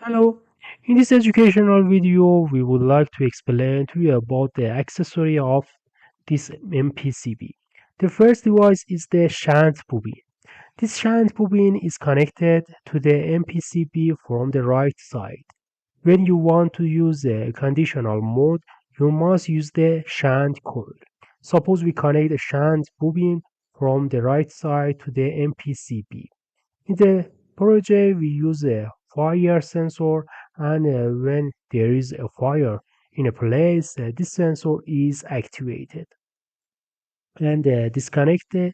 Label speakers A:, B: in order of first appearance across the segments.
A: Hello, in this educational video, we would like to explain to you about the accessory of this MPCB. The first device is the shunt bobbin. This shunt bobbin is connected to the MPCB from the right side. When you want to use the conditional mode, you must use the shunt coil. Suppose we connect the shunt bobbin from the right side to the MPCB. In the project, we use a fire sensor, and when there is a fire in a place, this sensor is activated and disconnect the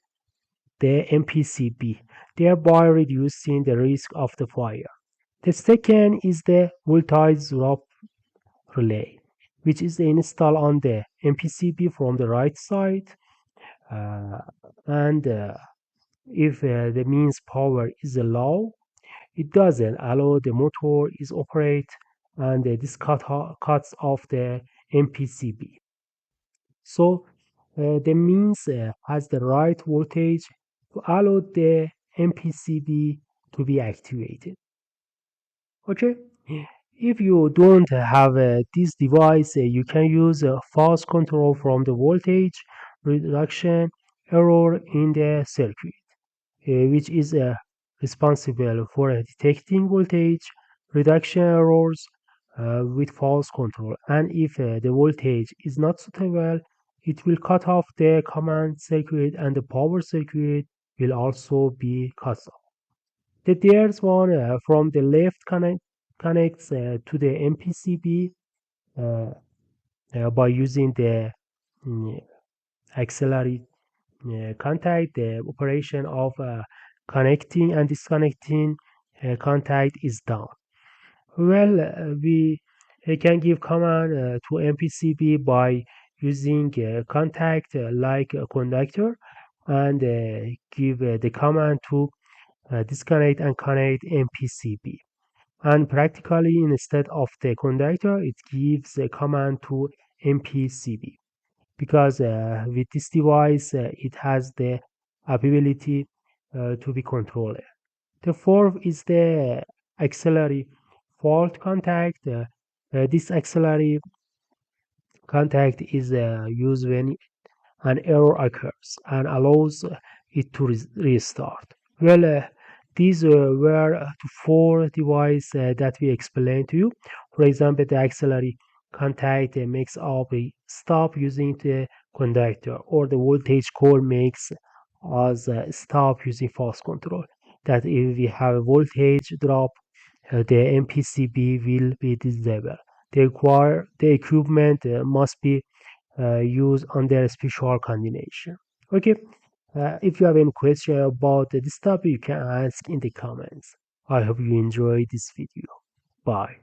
A: MPCB, thereby reducing the risk of the fire. The second is the voltage drop relay, which is installed on the MPCB from the right side, uh, and if the means power is low, it doesn't allow the motor is operate, and this cuts off the MPCB. So the means has the right voltage to allow the MPCB to be activated. Okay. If you don't have this device, you can use fast control from the voltage reduction error in the circuit, which is responsible for detecting voltage reduction errors with false control. And if the voltage is not suitable, it will cut off the command circuit, and the power circuit will also be cut off. The there's one from the left connects to the MPCB uh, by using the mm, auxiliary contact. The operation of connecting and disconnecting contact is done. Well, we can give command to MPCB by using contact like a conductor, and give the command to disconnect and connect MPCB. And practically, instead of the conductor, it gives a command to MPCB, because with this device it has the ability to be controlled. The fourth is the auxiliary fault contact. This auxiliary contact is used when an error occurs and allows it to restart. Well, these were the four devices that we explained to you. For example, the auxiliary contact makes up a stop using the conductor, or the voltage core makes us stop using fast control. That if we have a voltage drop, the MPCB will be disabled. The equipment must be used under a special combination. Okay. If you have any question about this topic, you can ask in the comments. I hope you enjoyed this video. Bye.